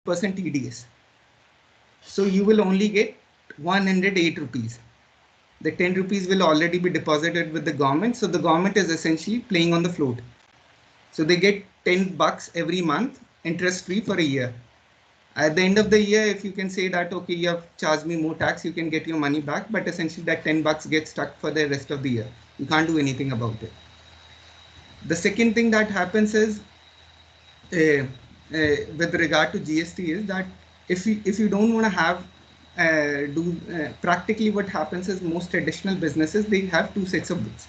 TDS. So you will only get 108 rupees. The 10 rupees will already be deposited with the government. So the government is essentially playing on the float. So they get 10 bucks every month, interest free for a year. At the end of the year, if you can say that, okay, you have charged me more tax, you can get your money back. But essentially that 10 bucks gets stuck for the rest of the year. You can't do anything about it. The second thing that happens is with regard to GST is that if you don't want to have do practically what happens is most traditional businesses, they have two sets of books,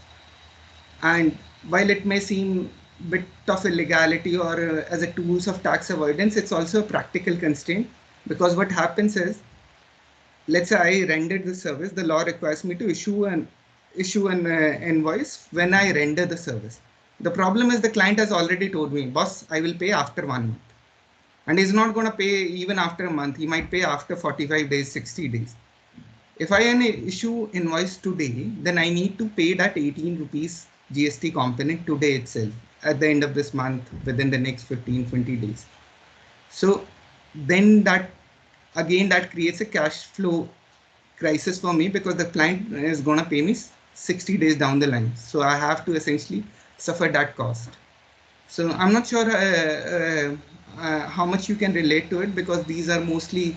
and while it may seem bit of illegality or as a tools of tax avoidance, it's also a practical constraint, because what happens is, let's say I rendered the service, the law requires me to issue an invoice when I render the service. The problem is the client has already told me, boss, I will pay after 1 month. And he's not going to pay even after a month. He might pay after 45 days, 60 days. If I issue invoice today, then I need to pay that 18 rupees GST component today itself at the end of this month within the next 15, 20 days. So then that creates a cash flow crisis for me, because the client is going to pay me 60 days down the line. So I have to essentially suffer that cost. So I'm not sure how much you can relate to it, because these are mostly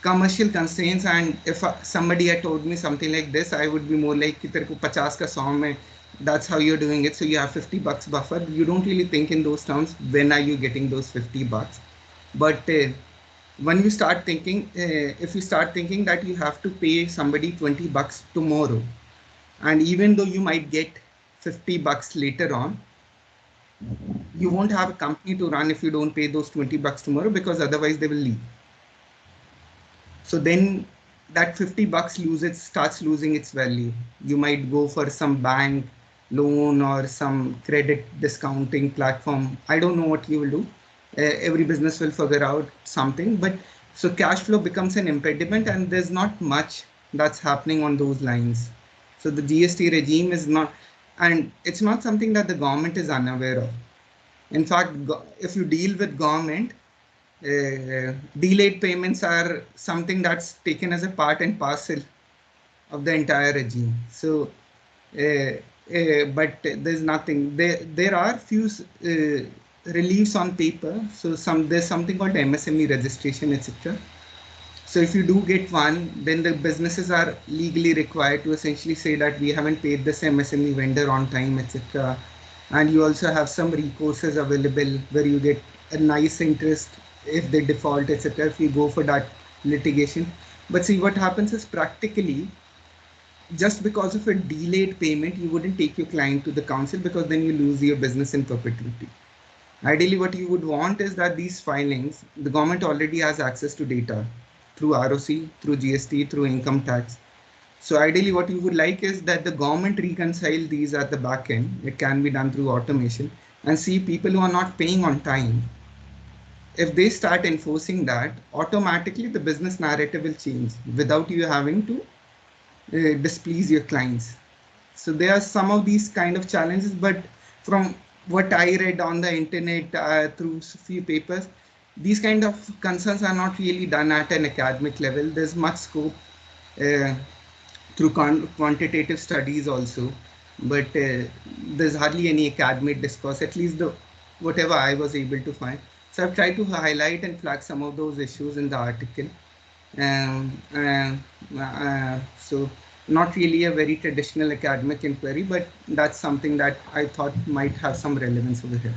commercial constraints, and if somebody had told me something like this, I would be more like, तेरे को 50 का 100 में, that's how you're doing it, so you have 50 bucks buffer. You don't really think in those terms, when are you getting those 50 bucks. But when you start thinking, if you start thinking that you have to pay somebody 20 bucks tomorrow, and even though you might get 50 bucks later on, you won't have a company to run if you don't pay those 20 bucks tomorrow, because otherwise they will leave. So then that 50 bucks starts losing its value. You might go for some bank loan or some credit discounting platform. I don't know what you will do. Every business will figure out something, but so cash flow becomes an impediment, and there's not much that's happening on those lines. So the GST regime is not, and it's not something that the government is unaware of. In fact, if you deal with government, delayed payments are something that's taken as a part and parcel of the entire regime. So, but there's nothing. There are few reliefs on paper. So there's something called MSME registration, etc. So if you do get one, then the businesses are legally required to essentially say that we haven't paid this MSME vendor on time, etc. And you also have some recourses available where you get a nice interest if they default, etc. if you go for that litigation. But see, what happens is, practically, just because of a delayed payment, you wouldn't take your client to the council, because then you lose your business in perpetuity. Ideally, what you would want is that these filings, the government already has access to data through ROC, through GST, through income tax. So ideally, what you would like is that the government reconcile these at the back end. It can be done through automation, and see people who are not paying on time. If they start enforcing that, automatically the business narrative will change without you having to displease your clients. So there are some of these kind of challenges, but from what I read on the internet through a few papers, these kind of concerns are not really done at an academic level. There's much scope through quantitative studies also, but there's hardly any academic discourse, at least whatever I was able to find. So I've tried to highlight and flag some of those issues in the article. So not really a very traditional academic inquiry, but that's something that I thought might have some relevance over here.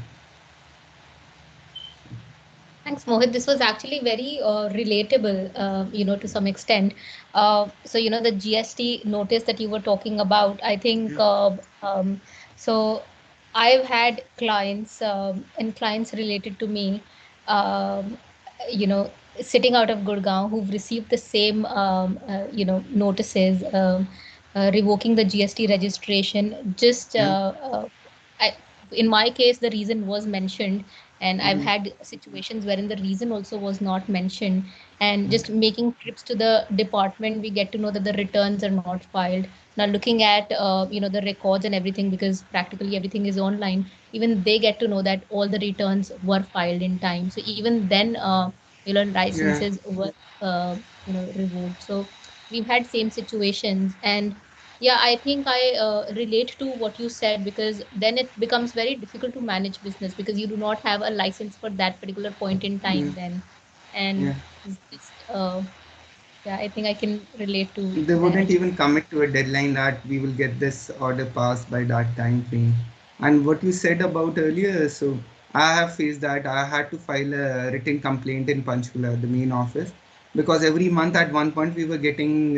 Thanks, Mohit. This was actually very relatable, to some extent. So, the GST notice that you were talking about, I think, so I've had clients and clients related to me, um, you know, sitting out of Gurgaon who've received the same, notices revoking the GST registration. Just I, in my case, the reason was mentioned, and I've had situations wherein the reason also was not mentioned, and just making trips to the department, we get to know that the returns are not filed. Now looking at the records and everything, because practically everything is online, even they get to know that all the returns were filed in time. So even then licenses were removed. So we've had same situations, and yeah, I think I relate to what you said, because then it becomes very difficult to manage business because you do not have a license for that particular point in yeah, time then. And yeah. it's just yeah, I think I can relate to They that. wouldn't even commit to a deadline that we will get this order passed by that time frame. And what you said about earlier, so I have faced that. I had to file a written complaint in Panchkula, the main office, because every month at one point we were getting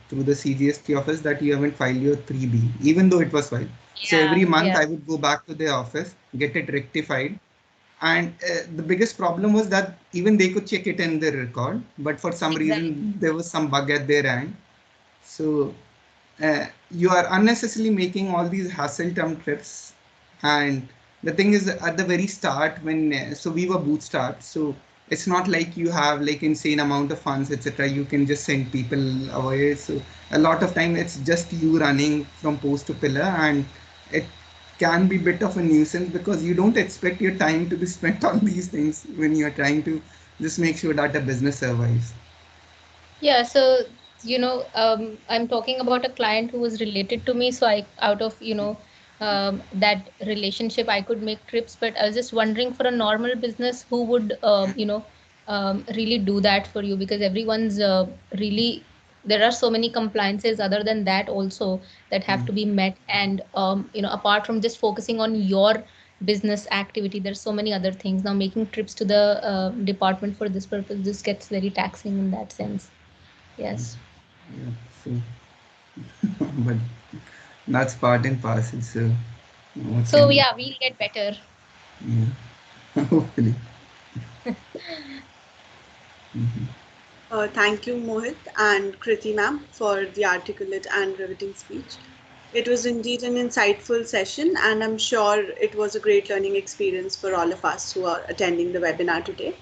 through the CGST office that you haven't filed your 3B, even though it was filed. So every Yeah, month yeah, I would go back to the office, get it rectified, and the biggest problem was that even they could check it in their record, but for some reason exactly. there was some bug at their end. So you are unnecessarily making all these hassle term trips. And the thing is, at the very start, when so we were bootstrapped, so it's not like you have like insane amount of funds, etc. You can just send people away. So a lot of time it's just you running from post to pillar, and it can be a bit of a nuisance because you don't expect your time to be spent on these things when you are trying to just make sure that the business survives. Yeah, so I'm talking about a client who was related to me. So I, out of that relationship, I could make trips. But I was just wondering, for a normal business, who would really do that for you? Because everyone's really, there are so many compliances other than that also that have Mm. to be met. And apart from just focusing on your business activity, there's so many other things. Now making trips to the department for this purpose, this gets very taxing in that sense. Yes. Yeah, so but that's part and parcel. So what So can we? yeah, we'll get better. Yeah, hopefully. Mhm. Thank you, Mohit and Kriti ma'am, for the articulate and riveting speech. It was indeed an insightful session, and I'm sure it was a great learning experience for all of us who are attending the webinar today.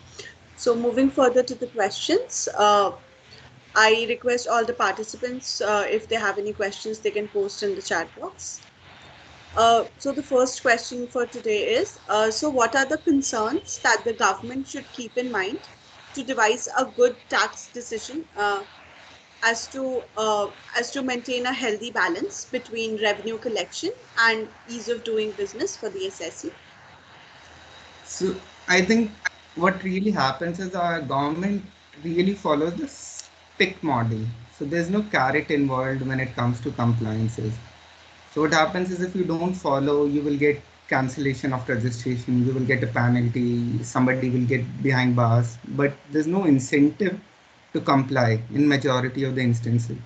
So, moving further to the questions, I request all the participants, if they have any questions, they can post in the chat box. So the first question for today is, so what are the concerns that the government should keep in mind to devise a good tax decision, as to uh, as to maintain a healthy balance between revenue collection and ease of doing business for the SSE? So I think what really happens is our government really follows the stick model. So there's no carrot involved when it comes to compliances. So what happens is if you don't follow, you will get cancellation of registration, you will get a penalty, somebody will get behind bars, but there's no incentive to comply in majority of the instances.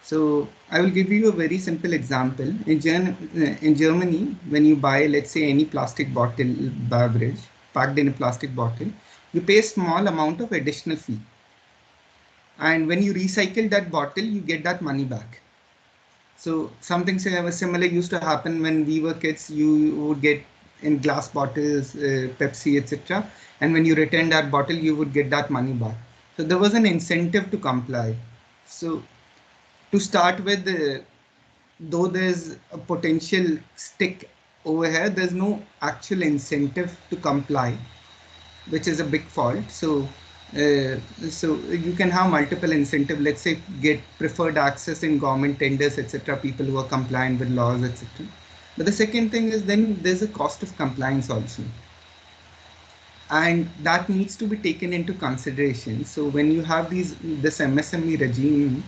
So I will give you a very simple example. In Germany, when you buy, let's say, any plastic bottle beverage packed in a plastic bottle, you pay a small amount of additional fee. And when you recycle that bottle, you get that money back. So something similar used to happen when we were kids. You would get in glass bottles, Pepsi, etc. And when you return that bottle, you would get that money back. So there was an incentive to comply. So to start with, though there's a potential stick over here, there's no actual incentive to comply, which is a big fault. Uh, so you can have multiple incentive. Let's say get preferred access in government tenders, etc. People who are compliant with laws, etc. But the second thing is then there's a cost of compliance also, and that needs to be taken into consideration. So when you have this MSME regime,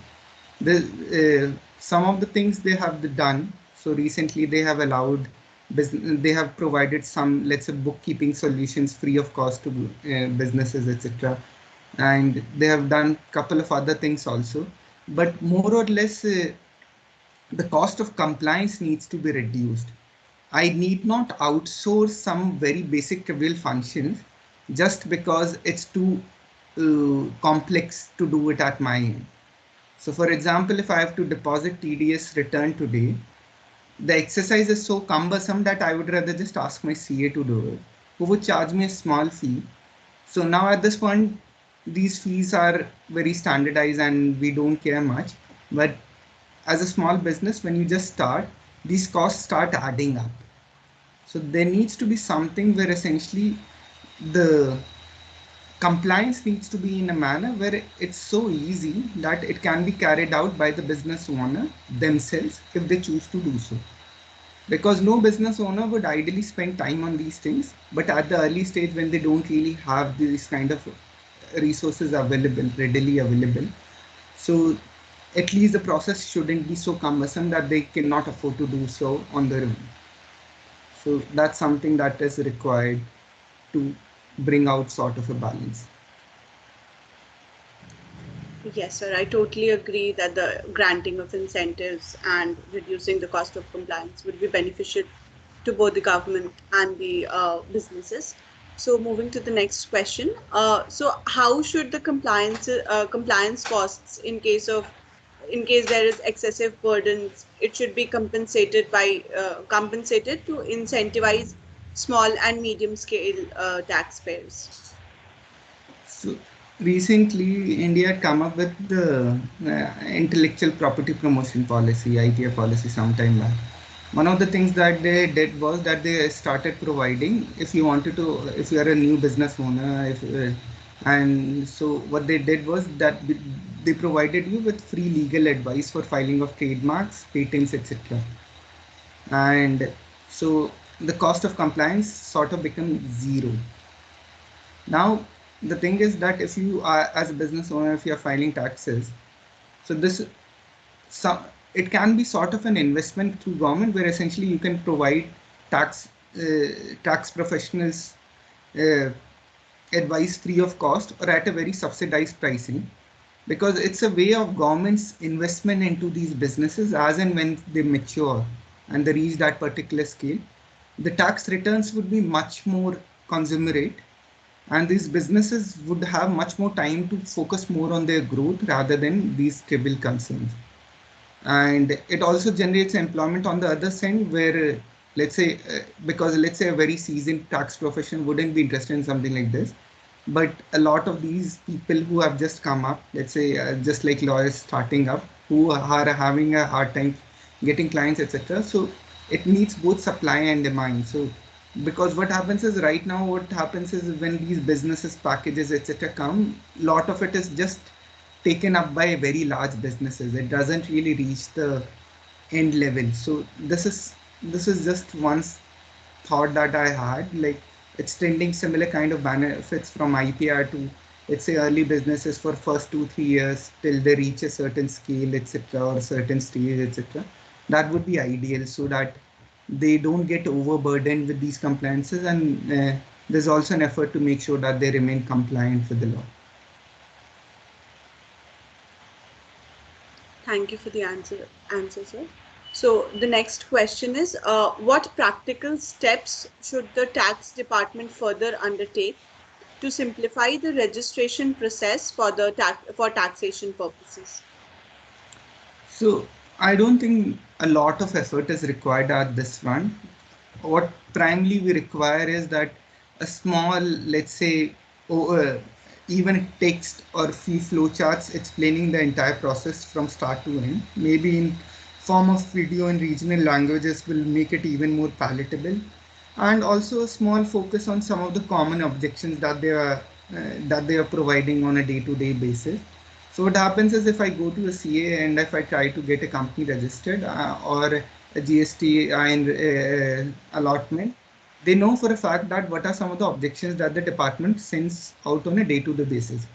the some of the things they have done. So recently they have allowed they have provided some, let's say, bookkeeping solutions free of cost to businesses, etc. And they have done couple of other things also, but more or less the cost of compliance needs to be reduced. I need not outsource some very basic trivial functions just because it's too complex to do it at my end. So for example, if I have to deposit TDS return today, the exercise is so cumbersome that I would rather just ask my CA to do it, who would charge me a small fee. So now at this point, these fees are very standardized and we don't care much. But as a small business, when you just start, these costs start adding up. So there needs to be something where essentially the compliance needs to be in a manner where it's so easy that it can be carried out by the business owner themselves if they choose to do so. Because no business owner would ideally spend time on these things, but at the early stage when they don't really have these kind of resources available, readily available, so at least the process shouldn't be so cumbersome that they cannot afford to do so on their own. So that's something that is required to bring out sort of a balance. Yes, sir. I totally agree that the granting of incentives and reducing the cost of compliance would be beneficial to both the government and the businesses. So, moving to the next question. So, how should the compliance costs in case there is excessive burdens, it should be compensated to incentivize small and medium scale taxpayers. So recently, India had come up with the intellectual property promotion policy, IPR policy, sometime back. One of the things that they did was that they started providing, if you wanted to, if you are a new business owner, and so what they did was that they provided you with free legal advice for filing of trademarks, patents, etc. And so the cost of compliance sort of become zero. Now, the thing is that if you are, as a business owner, if you are filing taxes, so it can be sort of an investment through government where essentially you can provide tax tax professionals advice free of cost or at a very subsidized pricing, because it's a way of government's investment into these businesses as and when they mature and they reach that particular scale. The tax returns would be much more consumerate, and these businesses would have much more time to focus more on their growth rather than these trivial concerns. And it also generates employment on the other side where let's say because let's say a very seasoned tax profession wouldn't be interested in something like this, but a lot of these people who have just come up, let's say just like lawyers starting up, who are having a hard time getting clients, etc. So it needs both supply and demand. So because what happens is right now what happens is when these businesses packages etc come, lot of it is just taken up by very large businesses. It doesn't really reach the end level. So this is just one thought that I had, like extending similar kind of benefits from IPR to, let's say, early businesses for first 2-3 years till they reach a certain scale, etc., or a certain stage, etc. That would be ideal so that they don't get overburdened with these compliances, and there's also an effort to make sure that they remain compliant with the law. Thank you for the answer, sir. So the next question is, what practical steps should the tax department further undertake to simplify the registration process for taxation purposes? So I don't think a lot of effort is required at this one. What primarily we require is that a small, let's say, even text or few flowcharts explaining the entire process from start to end, maybe in form of video in regional languages, will make it even more palatable. And also a small focus on some of the common objections that they are providing on a day-to-day basis. So what happens is if I go to a CA and if I try to get a company registered or a GST allotment, they know for a fact that what are some of the objections that the department sends out on a day-to-day basis.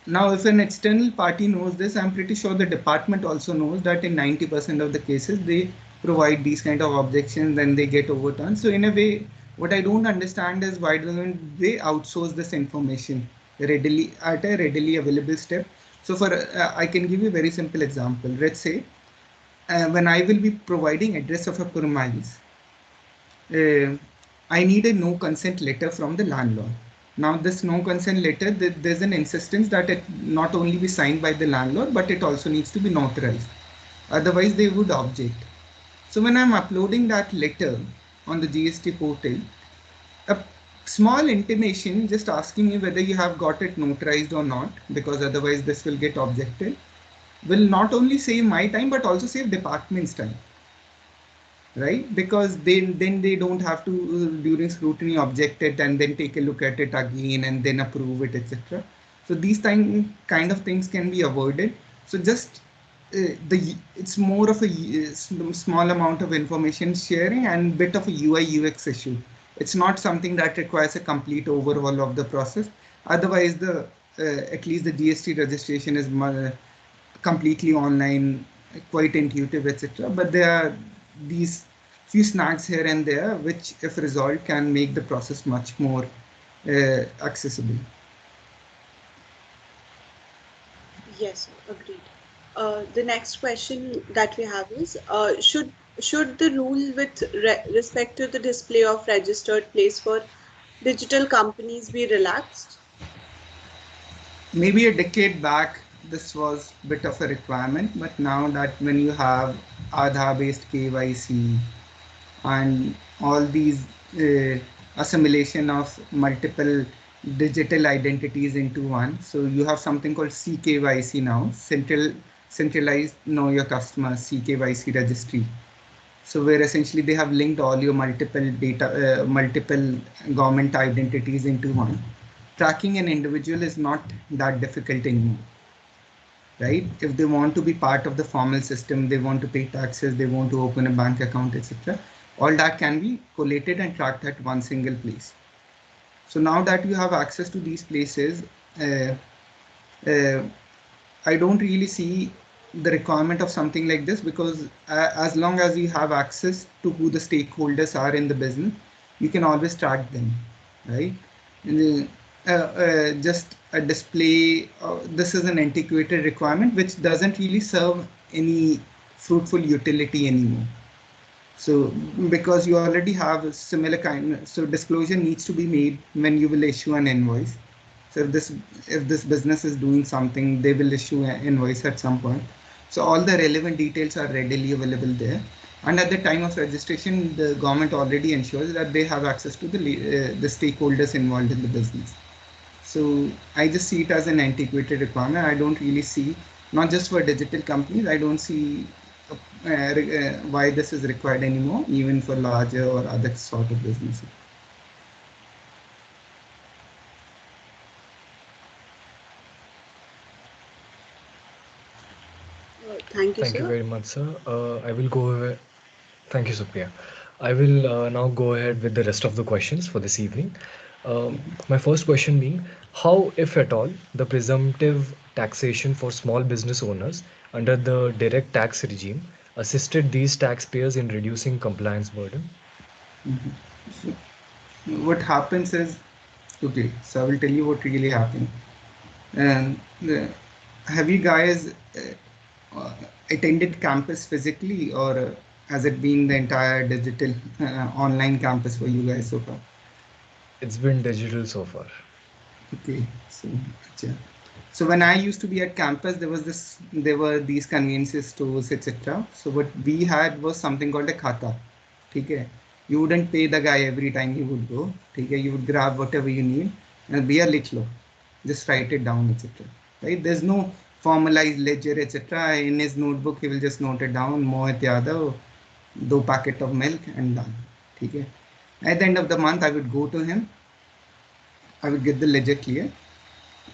Now, if an external party knows this, I'm pretty sure the department also knows that in 90% of the cases, they provide these kind of objections and they get overturned. So in a way, what I don't understand is why don't they outsource this information readily at a readily available step. So for I can give you a very simple example. Let's say when I will be providing address of a premise, I need a no consent letter from the landlord. Now this no consent letter, there's an insistence that it not only be signed by the landlord, but it also needs to be notarized. Otherwise they would object. So when I'm uploading that letter on the GST portal, a small intimation just asking me whether you have got it notarized or not, because otherwise this will get objected, will not only save my time, but also save department's time. right? Because then they don't have to during scrutiny object it and then take a look at it again and then approve it, etc. So these kind of things can be avoided. So just it's more of a small amount of information sharing and bit of a UI UX issue. It's not something that requires a complete overhaul of the process. Otherwise, the at least the GST registration is completely online, quite intuitive, etc. But there are these few snags here and there, which, if resolved, can make the process much more accessible. Yes, agreed. The next question that we have is, should the rule with respect to the display of registered place for digital companies be relaxed? Maybe a decade back, this was a bit of a requirement, but now that when you have Aadhaar-based KYC and all these assimilation of multiple digital identities into one, so you have something called CKYC now, centralized Know Your Customer CKYC registry. So where essentially they have linked all your multiple government identities into one. Tracking an individual is not that difficult anymore, right? If they want to be part of the formal system, they want to pay taxes, they want to open a bank account, etc. All that can be collated and tracked at one single place. So now that you have access to these places, uh, uh, I don't really see the requirement of something like this, because as long as you have access to who the stakeholders are in the business, you can always track them, right? And just a display, this is an antiquated requirement which doesn't really serve any fruitful utility anymore. So because you already have a similar kind, so disclosure needs to be made when you will issue an invoice. So if this business is doing something, they will issue an invoice at some point. So all the relevant details are readily available there. And at the time of registration, the government already ensures that they have access to the stakeholders involved in the business. So I just see it as an antiquated requirement. I don't really see, not just for digital companies, I don't see why this is required anymore, even for larger or other sort of businesses. Thank you, Thank you sir. very much, sir. I will go ahead. Thank you, Supriya. I will now go ahead with the rest of the questions for this evening. My first question being, how, if at all, the presumptive taxation for small business owners under the direct tax regime assisted these taxpayers in reducing compliance burden? Mhm. So what happens is, okay, so I will tell you what really happened. And have you guys attended campus physically, or has it been the entire digital online campus for you guys so far? It's been digital so far. Okay, so yeah. So when I used to be at campus, there were these convenience stores, etc. So what we had was something called a khata. Okay, you wouldn't pay the guy every time you would go. Okay, you would grab whatever you need and beer likh lo, just write it down, etc. Right? There's no formalized ledger, etc. In his notebook, he will just note it down. Mohit Yadav, 2 packet of milk, and done. Okay. At the end of the month, I would go to him. I would get the ledger clear,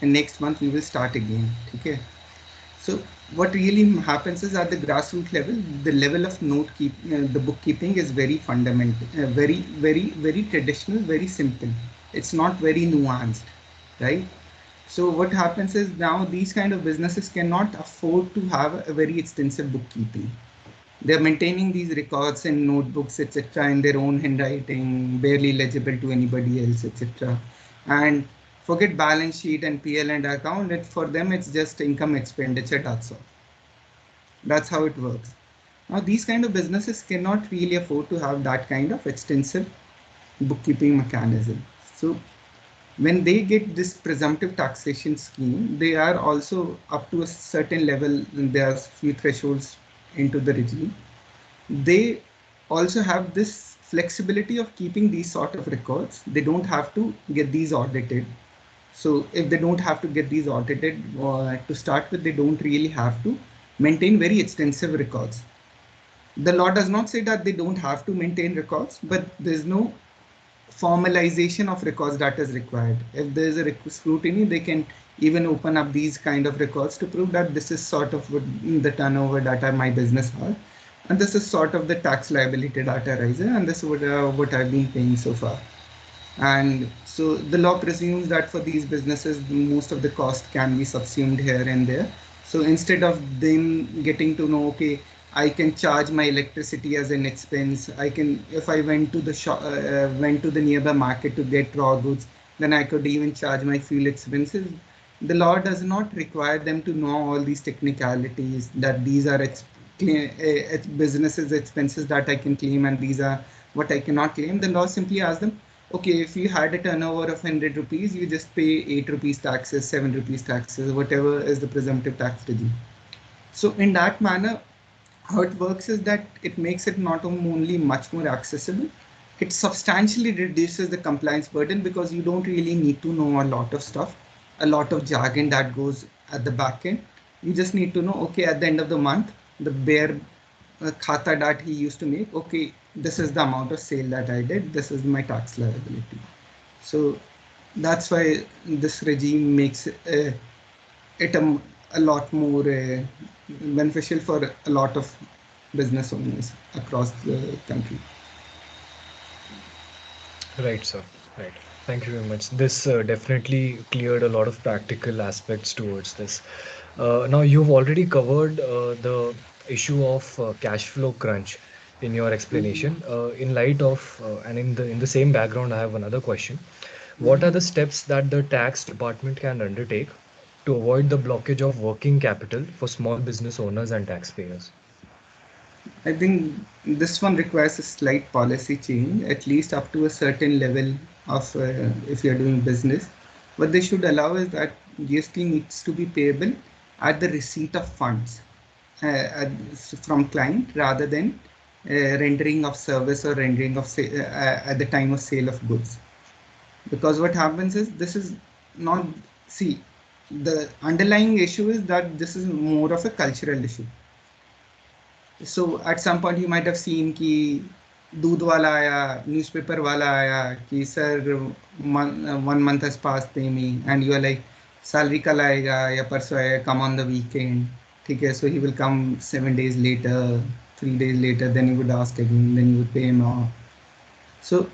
and next month we will start again. Okay. So what really happens is, at the grassroots level, the level of the bookkeeping is very fundamental, very traditional, very simple. It's not very nuanced, right? So what happens is, now these kind of businesses cannot afford to have a very extensive bookkeeping. They're maintaining these records in notebooks, etc., in their own handwriting, barely legible to anybody else, etc. And forget balance sheet and PL and account. For them, it's just income expenditure. That's all. That's how it works. Now, these kind of businesses cannot really afford to have that kind of extensive bookkeeping mechanism. So when they get this presumptive taxation scheme, they are also up to a certain level. There are few thresholds into the regime. They also have this flexibility of keeping these sort of records. They don't have to get these audited. So if they don't have to get these audited to start with, they don't really have to maintain very extensive records. The law does not say that they don't have to maintain records, but there's no formalization of records that is required. If there is a scrutiny, they can even open up these kind of records to prove that this is sort of what the turnover that my business has, and this is sort of the tax liability that arises, and this is what I've been paying so far. And so the law presumes that for these businesses, most of the cost can be subsumed here and there. So instead of them getting to know, okay, I can charge my electricity as an expense. I can, if I went to the shop, went to the nearby market to get raw goods, then I could even charge my fuel expenses. The law does not require them to know all these technicalities, that these are businesses expenses that I can claim and these are what I cannot claim. The law simply asks them, okay, if you had a turnover of 100 rupees, you just pay 8 rupees taxes, 7 rupees taxes, whatever is the presumptive tax regime. So in that manner, how it works is that it makes it not only much more accessible, it substantially reduces the compliance burden because you don't really need to know a lot of stuff, a lot of jargon that goes at the back end. You just need to know, okay, at the end of the month, the bare khata that he used to make, okay, this is the amount of sale that I did, this is my tax liability. So that's why this regime makes it a lot more beneficial for a lot of business owners across the country. Right, sir. Right. Thank you very much. This definitely cleared a lot of practical aspects towards this. Now, you've already covered the issue of cash flow crunch in your explanation. In light of and in the same background, I have another question. What are the steps that the tax department can undertake to avoid the blockage of working capital for small business owners and taxpayers? I think this one requires a slight policy change, at least up to a certain level of if you're doing business. What they should allow is that GST needs to be payable at the receipt of funds from client rather than rendering of service or rendering of at the time of sale of goods. Because what happens is this is not, see, the underlying issue is that this is more of a cultural issue. So at some point you might have seen कि दूध वाला आया, newspaper वाला आया कि sir 1 month has passed pay me, and you are like salary कल आएगा या परसों आएगा, come on the weekend, ठीक है, so he will come 7 days later, 3 days later, then you would ask again, then you would pay him off. So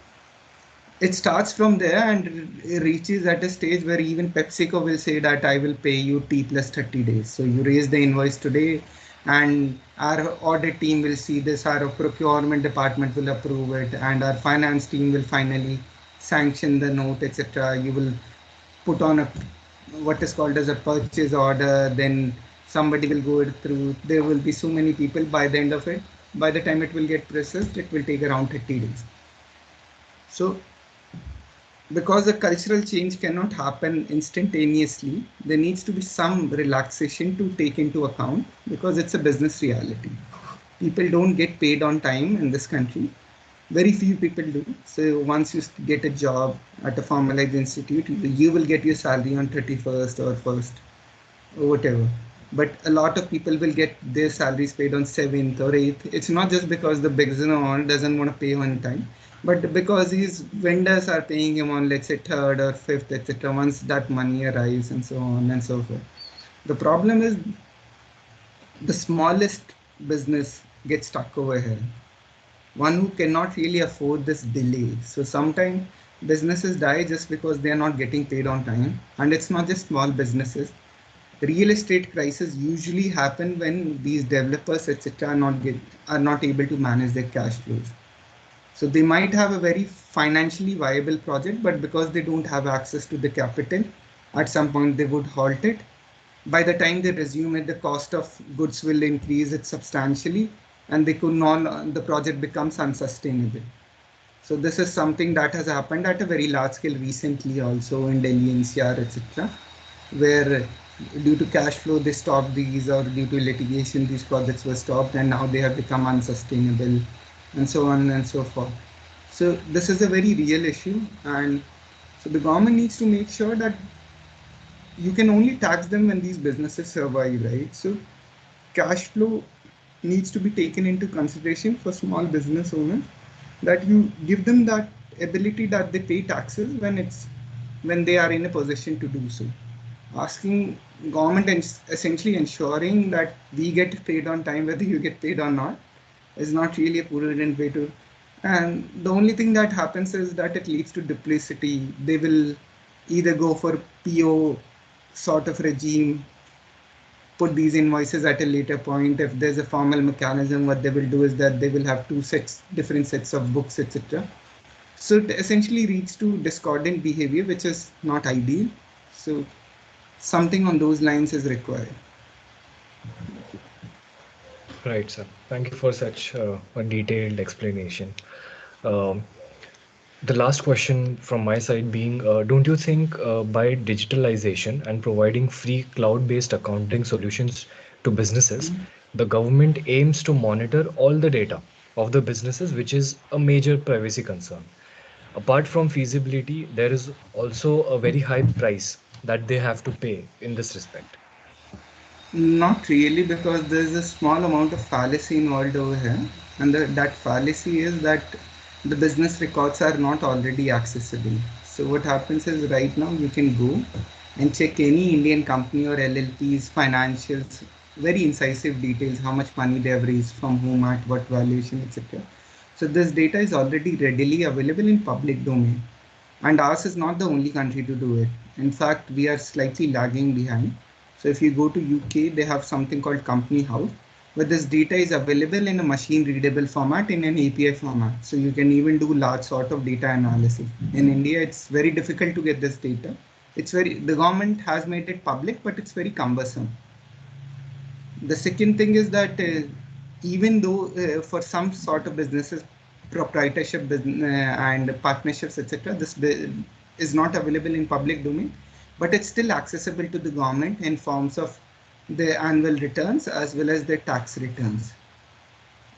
it starts from there and it reaches at a stage where even PepsiCo will say that I will pay you T plus 30 days. So you raise the invoice today and our audit team will see this, our procurement department will approve it, and our finance team will finally sanction the note, etc. You will put on a what is called as a purchase order, then somebody will go through, there will be so many people. By the end of it, by the time it will get processed, it will take around 30 days. So because the cultural change cannot happen instantaneously, there needs to be some relaxation to take into account because it's a business reality. People don't get paid on time in this country. Very few people do. So once you get a job at a formalized institute, you will get your salary on 31st or 1st or whatever. But a lot of people will get their salaries paid on 7th or 8th. It's not just because the business owner doesn't want to pay on time, but because these vendors are paying him on, let's say, 3rd or 5th, etc., once that money arrives and so on and so forth. The problem is the smallest business gets stuck over here, one who cannot really afford this delay. So sometimes businesses die just because they are not getting paid on time. And it's not just small businesses. Real estate crises usually happen when these developers, etc., are not able to manage their cash flows. So they might have a very financially viable project, but because they don't have access to the capital, at some point they would halt it. By the time they resume it, the cost of goods will increase it substantially, and the project becomes unsustainable. So this is something that has happened at a very large scale recently also in Delhi, NCR, etc., where due to cash flow they stopped these, or due to litigation these projects were stopped, and now they have become unsustainable, and so on and so forth. So this is a very real issue, and so the government needs to make sure that you can only tax them when these businesses survive, right? So cash flow needs to be taken into consideration for small business owners, that you give them that ability that they pay taxes when they are in a position to do so. Asking government and essentially ensuring that we get paid on time, whether you get paid or not, is not really a prudent way to. And the only thing that happens is that it leads to duplicity. They will either go for PO sort of regime, put these invoices at a later point. If there's a formal mechanism, what they will do is that they will have different sets of books, etc. So it essentially leads to discordant behavior, which is not ideal. So something on those lines is required. Right, sir. Thank you for such a detailed explanation. Um, the last question from my side being, don't you think by digitalization and providing free cloud-based accounting solutions to businesses, the government aims to monitor all the data of the businesses, which is a major privacy concern? Apart from feasibility, there is also a very high price that they have to pay in this respect. Not really, because there's a small amount of fallacy involved over here. And that fallacy is that the business records are not already accessible. So what happens is right now you can go and check any Indian company or LLP's financials, very incisive details, how much money they have raised, from whom, at what valuation, etc. So this data is already readily available in public domain. And ours is not the only country to do it. In fact, we are slightly lagging behind. So if you go to UK, they have something called Company House, where this data is available in a machine readable format, in an API format. So you can even do large sort of data analysis. In India, it's very difficult to get this data. The government has made it public, but it's very cumbersome. The second thing is that even though for some sort of businesses, proprietorship and partnerships, etc., this is not available in public domain, but it's still accessible to the government in forms of their annual returns as well as their tax returns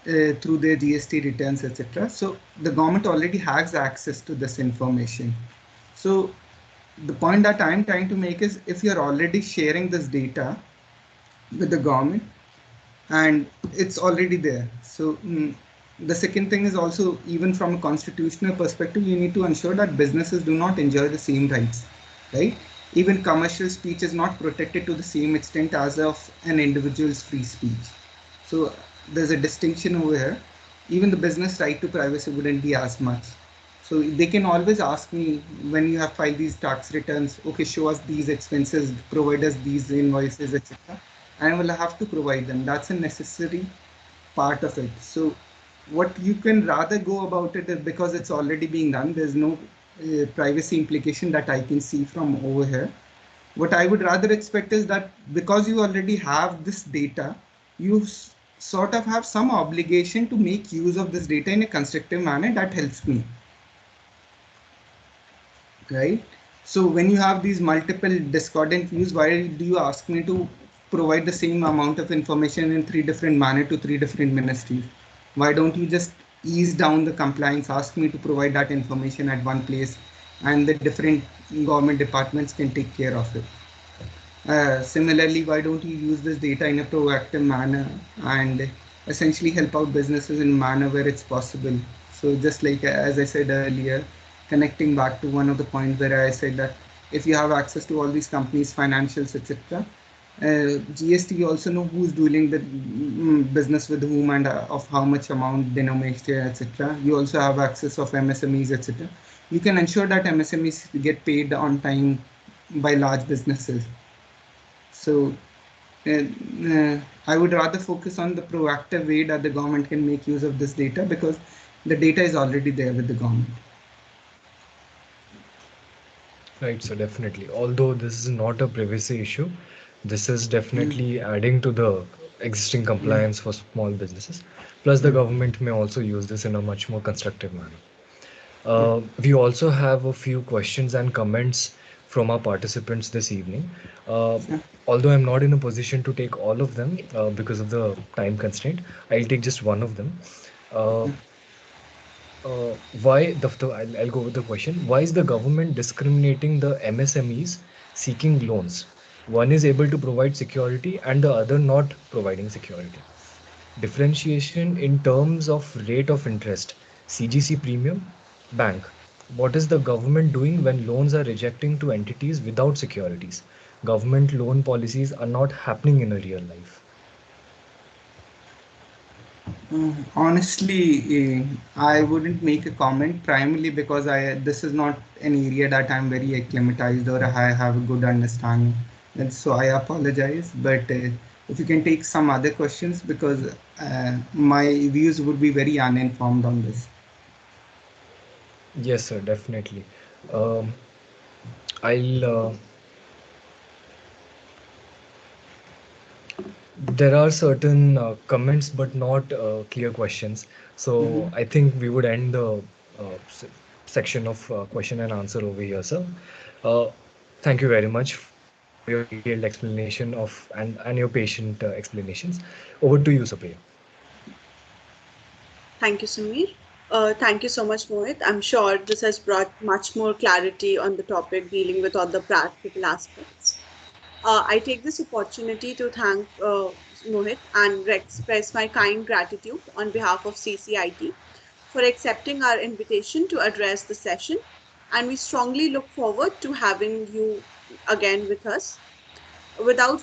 through their GST returns, etc. So the government already has access to this information. So the point that I'm trying to make is, if you're already sharing this data with the government, and it's already there. So the second thing is also, even from a constitutional perspective, you need to ensure that businesses do not enjoy the same rights, right? Even commercial speech is not protected to the same extent as of an individual's free speech. So there's a distinction over here. Even the business right to privacy wouldn't be as much. So they can always ask me, when you have filed these tax returns, okay, show us these expenses, provide us these invoices, etc. And I will have to provide them. That's a necessary part of it. So what you can rather go about it is, because it's already being done, there's no privacy implication that I can see from over here. What I would rather expect is that because you already have this data, you sort of have some obligation to make use of this data in a constructive manner that helps me, right? So when you have these multiple discordant views, why do you ask me to provide the same amount of information in 3 different manner to 3 different ministries? Why don't you just ease down the compliance, ask me to provide that information at one place, and the different government departments can take care of it? Similarly, why don't you use this data in a proactive manner and essentially help out businesses in a manner where it's possible? So just like as I said earlier, connecting back to one of the points where I said that if you have access to all these companies' financials, etc., GST also know who's doing the business with whom and of how much amount denominated, etc. You also have access of MSMEs, etc. You can ensure that MSMEs get paid on time by large businesses. So I would rather focus on the proactive way that the government can make use of this data, because the data is already there with the government. Right, so definitely. Although this is not a privacy issue, this is definitely adding to the existing compliance for small businesses. Plus, the government may also use this in a much more constructive manner. We also have a few questions and comments from our participants this evening. Although I'm not in a position to take all of them because of the time constraint, I'll take just one of them. Uh, why I'll go with the question. Why is the government discriminating the MSMEs seeking loans? One is able to provide security and the other not providing security. Differentiation in terms of rate of interest, CGC premium, bank. What is the government doing when loans are rejecting to entities without securities? Government loan policies are not happening in a real life. Honestly, I wouldn't make a comment primarily because this is not an area that I'm very acclimatized or I have a good understanding. And so I apologize, but if you can take some other questions because my views would be very uninformed on this. Yes, sir, definitely. Um, I'll There are certain comments, but not clear questions. So Mhm. I think we would end the section of question and answer over here, sir. Uh, Thank you very much for your detailed explanation of and your patient explanations. Over to you, Supriya. Thank you, Samir. Thank you so much, Mohit. I'm sure this has brought much more clarity on the topic dealing with all the practical aspects. I take this opportunity to thank Mohit and express my kind gratitude on behalf of CCIT for accepting our invitation to address the session. And we strongly look forward to having you again with us. Without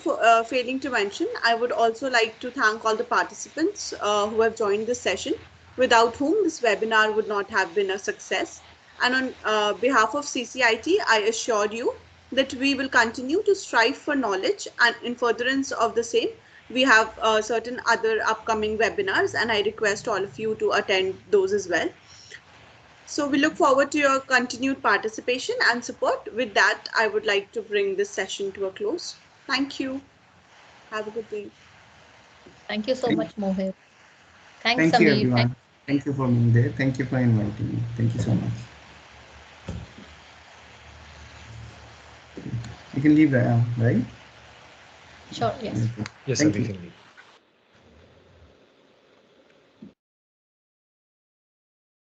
failing to mention, I would also like to thank all the participants who have joined this session, without whom this webinar would not have been a success. And on behalf of CCIT, I assure you that we will continue to strive for knowledge, and in furtherance of the same, we have certain other upcoming webinars, and I request all of you to attend those as well. So we look forward to your continued participation and support. With that, I would like to bring this session to a close. Thank you. Have a good day. Thank you so Thank, much, Mohit. Thanks, thank you, Samir. everyone. Thank you for being there. Thank you for inviting me. Thank you so much. You can leave, right? Sure, yes. Okay. Yes, sir, Thank we you. can leave.